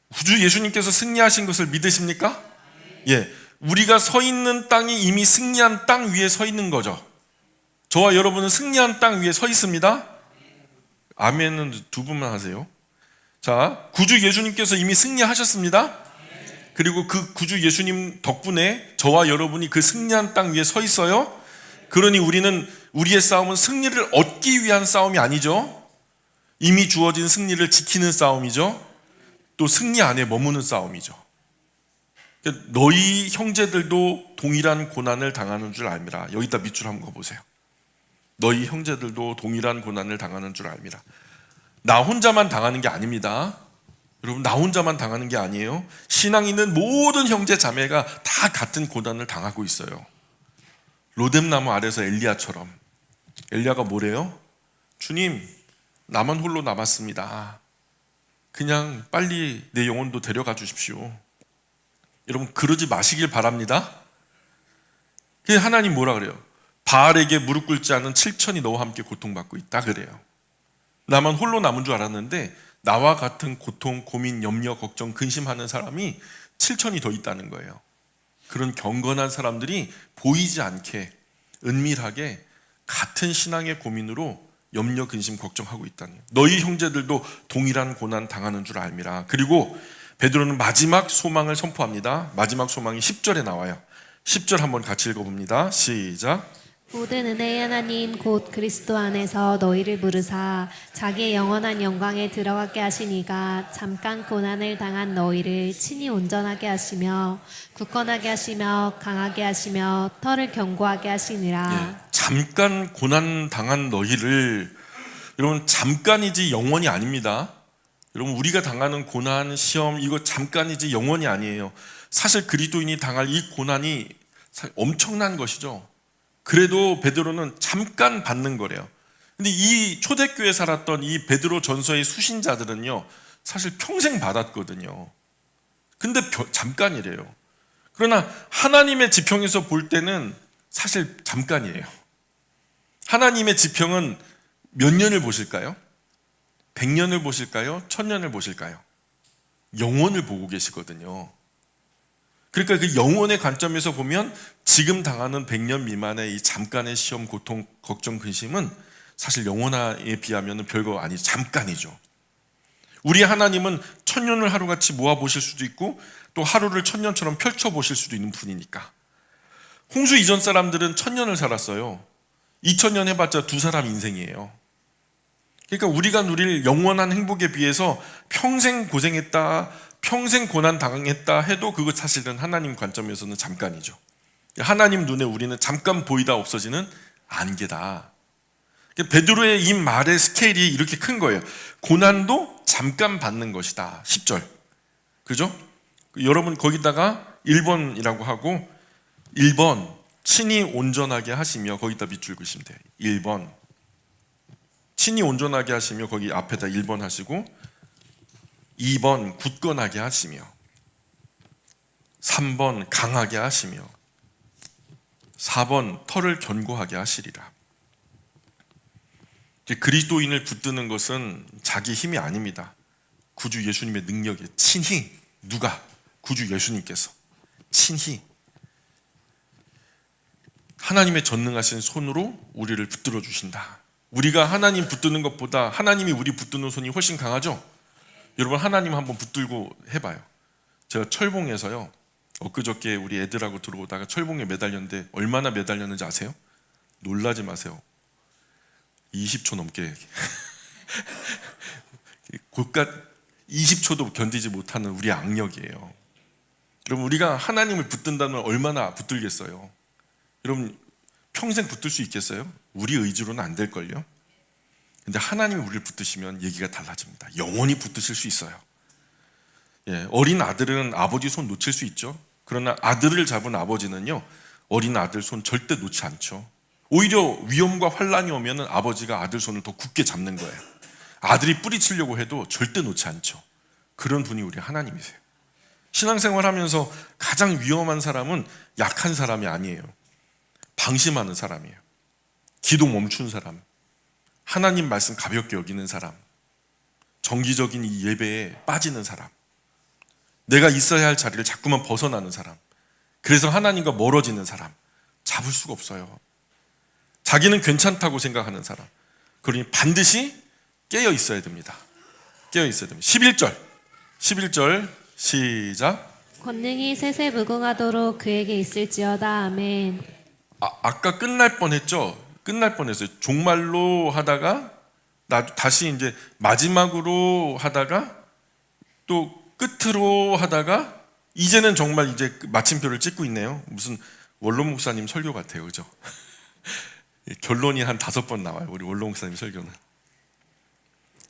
구주 예수님께서 승리하신 것을 믿으십니까? 예, 우리가 서 있는 땅이 이미 승리한 땅 위에 서 있는 거죠. 저와 여러분은 승리한 땅 위에 서 있습니다. 아멘은 두 분만 하세요. 자, 구주 예수님께서 이미 승리하셨습니다. 그리고 그 구주 예수님 덕분에 저와 여러분이 그 승리한 땅 위에 서 있어요. 그러니 우리의 싸움은 승리를 얻기 위한 싸움이 아니죠. 이미 주어진 승리를 지키는 싸움이죠. 또 승리 안에 머무는 싸움이죠. 너희 형제들도 동일한 고난을 당하는 줄 알미라. 여기다 밑줄 한번 보세요. 너희 형제들도 동일한 고난을 당하는 줄 알미라. 나 혼자만 당하는 게 아닙니다. 여러분, 나 혼자만 당하는 게 아니에요. 신앙 있는 모든 형제 자매가 다 같은 고난을 당하고 있어요. 로뎀나무 아래서 엘리야처럼. 엘리야가 뭐래요? 주님, 나만 홀로 남았습니다. 그냥 빨리 내 영혼도 데려가 주십시오. 여러분, 그러지 마시길 바랍니다. 하나님 뭐라 그래요? 바알에게 무릎 꿇지 않은 7천이 너와 함께 고통받고 있다 그래요. 나만 홀로 남은 줄 알았는데 나와 같은 고통, 고민, 염려, 걱정, 근심하는 사람이 7천이 더 있다는 거예요. 그런 경건한 사람들이 보이지 않게 은밀하게 같은 신앙의 고민으로 염려, 근심, 걱정하고 있다는 거예요. 너희 형제들도 동일한 고난 당하는 줄 알미라. 그리고 베드로는 마지막 소망을 선포합니다. 마지막 소망이 10절에 나와요. 10절 한번 같이 읽어봅니다. 시작. 모든 은혜의 하나님 곧 그리스도 안에서 너희를 부르사 자기의 영원한 영광에 들어가게 하시니가 잠깐 고난을 당한 너희를 친히 온전하게 하시며 굳건하게 하시며 강하게 하시며 터를 견고하게 하시니라. 잠깐 고난 당한 너희를, 여러분, 잠깐이지 영원이 아닙니다. 여러분, 우리가 당하는 고난, 시험, 이거 잠깐이지 영원이 아니에요. 사실 그리스도인이 당할 이 고난이 엄청난 것이죠. 그래도 베드로는 잠깐 받는 거래요. 근데 이 초대교회에 살았던 이 베드로 전서의 수신자들은요, 사실 평생 받았거든요. 근데 잠깐이래요. 그러나 하나님의 지평에서 볼 때는 사실 잠깐이에요. 하나님의 지평은 몇 년을 보실까요? 100년을 보실까요? 1000년을 보실까요? 영원을 보고 계시거든요. 그러니까 그 영혼의 관점에서 보면 지금 당하는 100년 미만의 이 잠깐의 시험, 고통, 걱정, 근심은 사실 영혼에 비하면 별거 아니죠. 잠깐이죠. 우리 하나님은 1000년을 하루같이 모아보실 수도 있고 또 하루를 1000년처럼 펼쳐보실 수도 있는 분이니까. 홍수 이전 사람들은 1000년을 살았어요. 2000년 해봤자 두 사람 인생이에요. 그러니까 우리가 누릴 영원한 행복에 비해서 평생 고생했다, 평생 고난 당했다 해도 그거 사실은 하나님 관점에서는 잠깐이죠. 하나님 눈에 우리는 잠깐 보이다 없어지는 안개다. 베드로의 이 말의 스케일이 이렇게 큰 거예요. 고난도 잠깐 받는 것이다. 10절. 그죠? 여러분 거기다가 1번이라고 하고 1번 친히 온전하게 하시며 거기다 밑줄 그으시면 돼요. 1번 친히 온전하게 하시며 거기 앞에다 1번 하시고 2번 굳건하게 하시며 3번 강하게 하시며 4번 털을 견고하게 하시리라. 그리스도인을 붙드는 것은 자기 힘이 아닙니다. 구주 예수님의 능력에 친히, 누가? 구주 예수님께서 친히 하나님의 전능하신 손으로 우리를 붙들어 주신다. 우리가 하나님 붙드는 것보다 하나님이 우리 붙드는 손이 훨씬 강하죠? 여러분 하나님 한번 붙들고 해봐요. 제가 철봉에서요, 엊그저께 우리 애들하고 들어오다가 철봉에 매달렸는데 얼마나 매달렸는지 아세요? 놀라지 마세요. 20초 넘게 곧갓 20초도 견디지 못하는 우리 악력이에요. 여러분 우리가 하나님을 붙든다면 얼마나 붙들겠어요? 여러분 평생 붙들 수 있겠어요? 우리 의지로는 안 될걸요? 근데 하나님이 우리를 붙드시면 얘기가 달라집니다. 영원히 붙드실 수 있어요. 예, 어린 아들은 아버지 손 놓칠 수 있죠. 그러나 아들을 잡은 아버지는요, 어린 아들 손 절대 놓지 않죠. 오히려 위험과 환란이 오면 아버지가 아들 손을 더 굳게 잡는 거예요. 아들이 뿌리치려고 해도 절대 놓지 않죠. 그런 분이 우리 하나님이세요. 신앙생활 하면서 가장 위험한 사람은 약한 사람이 아니에요. 방심하는 사람이에요. 기도 멈춘 사람, 하나님 말씀 가볍게 여기는 사람, 정기적인 이 예배에 빠지는 사람, 내가 있어야 할 자리를 자꾸만 벗어나는 사람, 그래서 하나님과 멀어지는 사람, 잡을 수가 없어요. 자기는 괜찮다고 생각하는 사람, 그러니 반드시 깨어 있어야 됩니다. 깨어 있어야 됩니다. 11절 시작. 권능이 셋에 무궁하도록 그에게 있을지어다. 아멘. 아까 끝날 뻔했죠. 끝날 뻔했어요. 종말로 하다가 다시 이제 마지막으로 하다가 또 끝으로 하다가 이제는 정말 이제 마침표를 찍고 있네요. 무슨 원로 목사님 설교 같아요, 그죠? 결론이 한 5번 나와요. 우리 원로 목사님 설교는.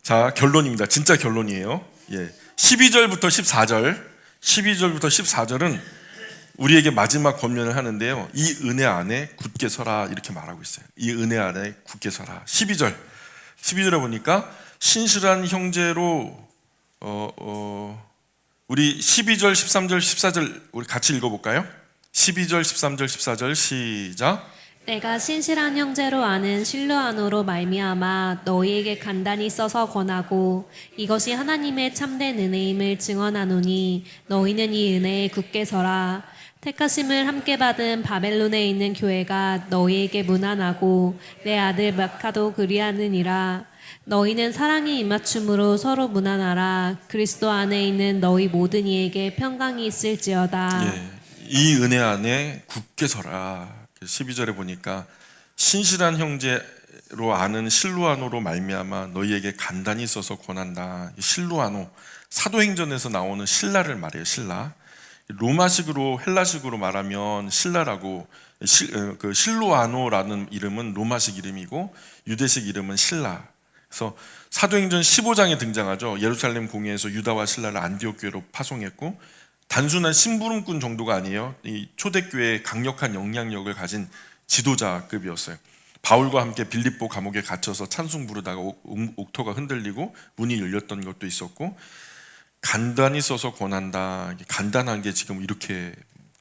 자, 결론입니다. 진짜 결론이에요. 예, 12절부터 14절은 우리에게 마지막 권면을 하는데요. 이 은혜 안에 굳게 서라 이렇게 말하고 있어요. 이 은혜 안에 굳게 서라. 12절에 보니까 신실한 형제로 우리 12절, 13절, 14절 우리 같이 읽어볼까요? 12절, 13절, 14절 시작. 내가 신실한 형제로 아는 실로아노로 말미암아 너희에게 간단히 써서 권하고 이것이 하나님의 참된 은혜임을 증언하노니 너희는 이 은혜에 굳게 서라. 택하심을 함께 받은 바벨론에 있는 교회가 너희에게 문안하고 내 아들 마카도 그리하느니라. 너희는 사랑의 입맞춤으로 서로 문안하라. 그리스도 안에 있는 너희 모든 이에게 평강이 있을지어다. 예, 이 은혜 안에 굳게 서라. 12절에 보니까 신실한 형제로 아는 실루아노로 말미암아 너희에게 간단히 써서 권한다. 실루아노, 사도행전에서 나오는 신라를 말해요. 신라. 로마식으로 헬라식으로 말하면 신라라고, 그 실루아노라는 이름은 로마식 이름이고 유대식 이름은 신라. 그래서 사도행전 15장에 등장하죠. 예루살렘 공회에서 유다와 신라를 안디옥 교회로 파송했고 단순한 심부름꾼 정도가 아니에요. 이 초대교회의 강력한 영향력을 가진 지도자급이었어요. 바울과 함께 빌립보 감옥에 갇혀서 찬송 부르다가 옥토가 흔들리고 문이 열렸던 것도 있었고, 간단히 써서 권한다. 간단한 게 지금 이렇게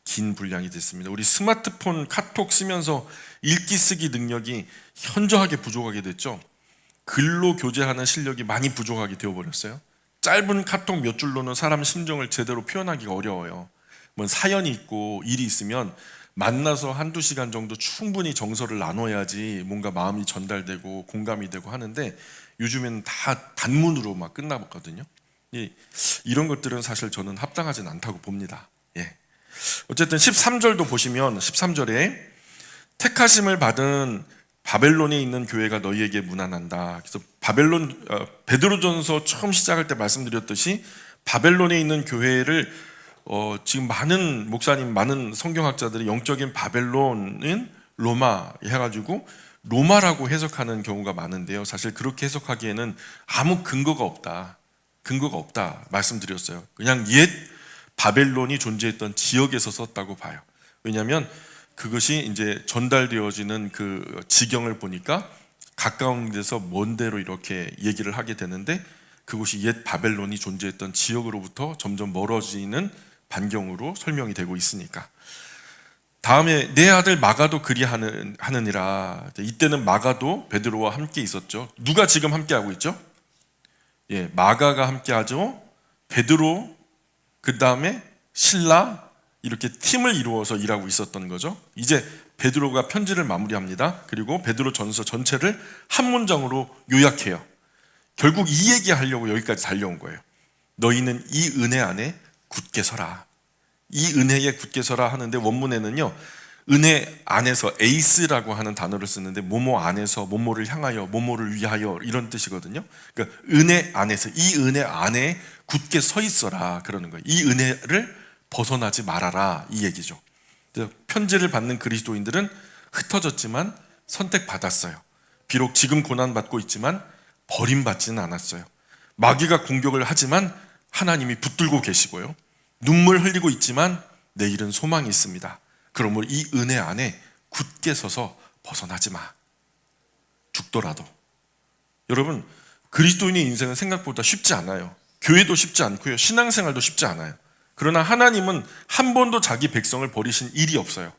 긴 분량이 됐습니다. 우리 스마트폰 카톡 쓰면서 읽기 쓰기 능력이 현저하게 부족하게 됐죠. 글로 교제하는 실력이 많이 부족하게 되어버렸어요. 짧은 카톡 몇 줄로는 사람 심정을 제대로 표현하기가 어려워요. 뭐 사연이 있고 일이 있으면 만나서 한두 시간 정도 충분히 정서를 나눠야지 뭔가 마음이 전달되고 공감이 되고 하는데 요즘에는 다 단문으로 막 끝나거든요. 이런 것들은 사실 저는 합당하진 않다고 봅니다. 예. 어쨌든 13절도 보시면 13절에 택하심을 받은 바벨론에 있는 교회가 너희에게 문안한다. 그래서 베드로전서 처음 시작할 때 말씀드렸듯이 바벨론에 있는 교회를 지금 많은 목사님, 많은 성경학자들이 영적인 바벨론은 로마 해가지고 로마라고 해석하는 경우가 많은데요. 사실 그렇게 해석하기에는 아무 근거가 없다 말씀드렸어요. 그냥 옛 바벨론이 존재했던 지역에서 썼다고 봐요. 왜냐하면 그것이 이제 전달되어지는 그 지경을 보니까 가까운 데서 먼 데로 이렇게 얘기를 하게 되는데 그곳이 옛 바벨론이 존재했던 지역으로부터 점점 멀어지는 반경으로 설명이 되고 있으니까. 다음에 내 아들 마가도 그리하느니라. 이때는 마가도 베드로와 함께 있었죠. 누가 지금 함께 하고 있죠? 예, 마가가 함께 하죠. 베드로, 그 다음에 신라, 이렇게 팀을 이루어서 일하고 있었던 거죠. 이제 베드로가 편지를 마무리합니다. 그리고 베드로 전서 전체를 한 문장으로 요약해요. 결국 이 얘기하려고 여기까지 달려온 거예요. 너희는 이 은혜 안에 굳게 서라. 이 은혜에 굳게 서라 하는데 원문에는요, 은혜 안에서 에이스라고 하는 단어를 쓰는데 뭐뭐 안에서 뭐뭐를 향하여 뭐뭐를 위하여 이런 뜻이거든요. 그러니까 은혜 안에서, 이 은혜 안에 굳게 서 있어라 그러는 거예요. 이 은혜를 벗어나지 말아라 이 얘기죠. 편지를 받는 그리스도인들은 흩어졌지만 선택받았어요. 비록 지금 고난받고 있지만 버림받지는 않았어요. 마귀가 공격을 하지만 하나님이 붙들고 계시고요. 눈물 흘리고 있지만 내일은 소망이 있습니다. 그러므로 이 은혜 안에 굳게 서서 벗어나지 마. 죽더라도. 여러분, 그리스도인의 인생은 생각보다 쉽지 않아요. 교회도 쉽지 않고요. 신앙생활도 쉽지 않아요. 그러나 하나님은 한 번도 자기 백성을 버리신 일이 없어요.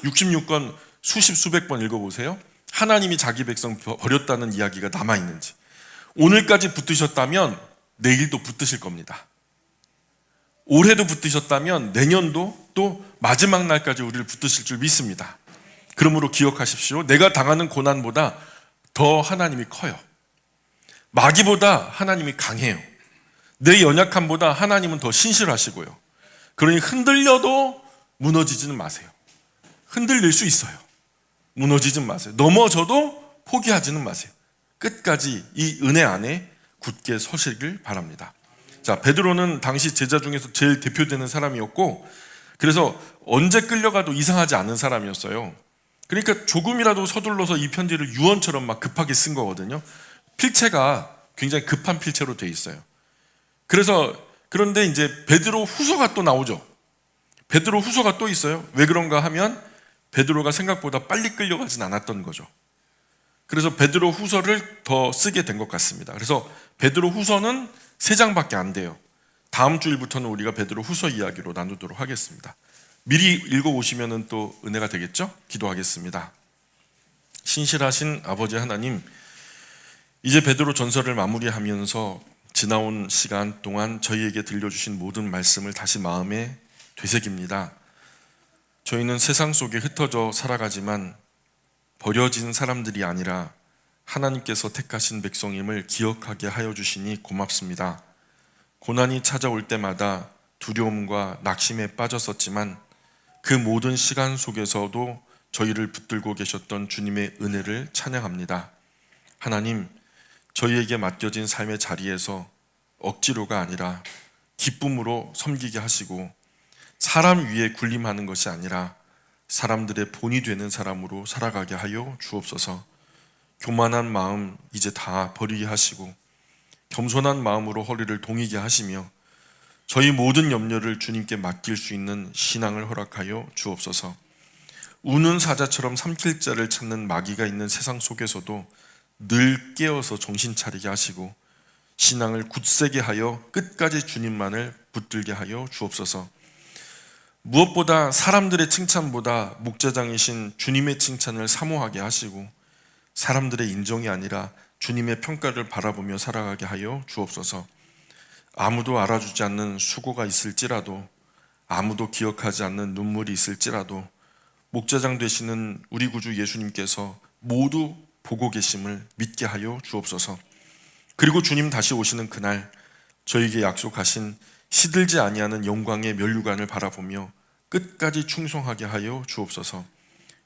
66권 수십 수백 번 읽어보세요. 하나님이 자기 백성 버렸다는 이야기가 남아있는지. 오늘까지 붙드셨다면 내일도 붙드실 겁니다. 올해도 붙드셨다면 내년도 또 마지막 날까지 우리를 붙드실 줄 믿습니다. 그러므로 기억하십시오. 내가 당하는 고난보다 더 하나님이 커요. 마귀보다 하나님이 강해요. 내 연약함보다 하나님은 더 신실하시고요. 그러니 흔들려도 무너지지는 마세요. 흔들릴 수 있어요. 무너지지는 마세요. 넘어져도 포기하지는 마세요. 끝까지 이 은혜 안에 굳게 서시길 바랍니다. 자, 베드로는 당시 제자 중에서 제일 대표되는 사람이었고, 그래서 언제 끌려가도 이상하지 않은 사람이었어요. 그러니까 조금이라도 서둘러서 이 편지를 유언처럼 막 급하게 쓴 거거든요. 필체가 굉장히 급한 필체로 돼 있어요. 그런데 이제 베드로 후서가 또 나오죠. 베드로 후서가 또 있어요. 왜 그런가 하면 베드로가 생각보다 빨리 끌려가진 않았던 거죠. 그래서 베드로 후서를 더 쓰게 된 것 같습니다. 그래서 베드로 후서는 3장밖에 안 돼요. 다음 주일부터는 우리가 베드로 후서 이야기로 나누도록 하겠습니다. 미리 읽어오시면 또 은혜가 되겠죠? 기도하겠습니다. 신실하신 아버지 하나님, 이제 베드로 전서를 마무리하면서 지나온 시간 동안 저희에게 들려주신 모든 말씀을 다시 마음에 되새깁니다. 저희는 세상 속에 흩어져 살아가지만 버려진 사람들이 아니라 하나님께서 택하신 백성임을 기억하게 하여 주시니 고맙습니다. 고난이 찾아올 때마다 두려움과 낙심에 빠졌었지만 그 모든 시간 속에서도 저희를 붙들고 계셨던 주님의 은혜를 찬양합니다. 하나님, 저희에게 맡겨진 삶의 자리에서 억지로가 아니라 기쁨으로 섬기게 하시고 사람 위에 군림하는 것이 아니라 사람들의 본이 되는 사람으로 살아가게 하여 주옵소서. 교만한 마음 이제 다 버리게 하시고 겸손한 마음으로 허리를 동이게 하시며 저희 모든 염려를 주님께 맡길 수 있는 신앙을 허락하여 주옵소서. 우는 사자처럼 삼킬 자를 찾는 마귀가 있는 세상 속에서도 늘 깨어서 정신 차리게 하시고 신앙을 굳세게 하여 끝까지 주님만을 붙들게 하여 주옵소서. 무엇보다 사람들의 칭찬보다 목자장이신 주님의 칭찬을 사모하게 하시고 사람들의 인정이 아니라 주님의 평가를 바라보며 살아가게 하여 주옵소서. 아무도 알아주지 않는 수고가 있을지라도, 아무도 기억하지 않는 눈물이 있을지라도 목자장 되시는 우리 구주 예수님께서 모두 보고 계심을 믿게 하여 주옵소서. 그리고 주님 다시 오시는 그날 저에게 약속하신 시들지 아니하는 영광의 면류관을 바라보며 끝까지 충성하게 하여 주옵소서.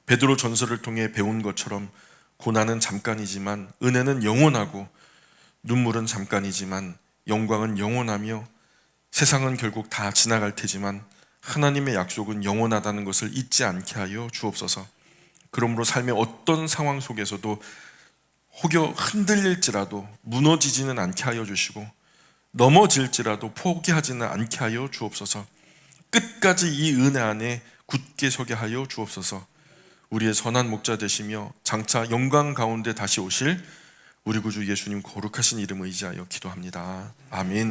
베드로 전서를 통해 배운 것처럼 고난은 잠깐이지만 은혜는 영원하고 눈물은 잠깐이지만 영광은 영원하며 세상은 결국 다 지나갈 테지만 하나님의 약속은 영원하다는 것을 잊지 않게 하여 주옵소서. 그러므로 삶의 어떤 상황 속에서도 혹여 흔들릴지라도 무너지지는 않게 하여 주시고 넘어질지라도 포기하지는 않게 하여 주옵소서. 끝까지 이 은혜 안에 굳게 서게 하여 주옵소서. 우리의 선한 목자 되시며 장차 영광 가운데 다시 오실 우리 구주 예수님 거룩하신 이름을 의지하여 기도합니다. 아멘.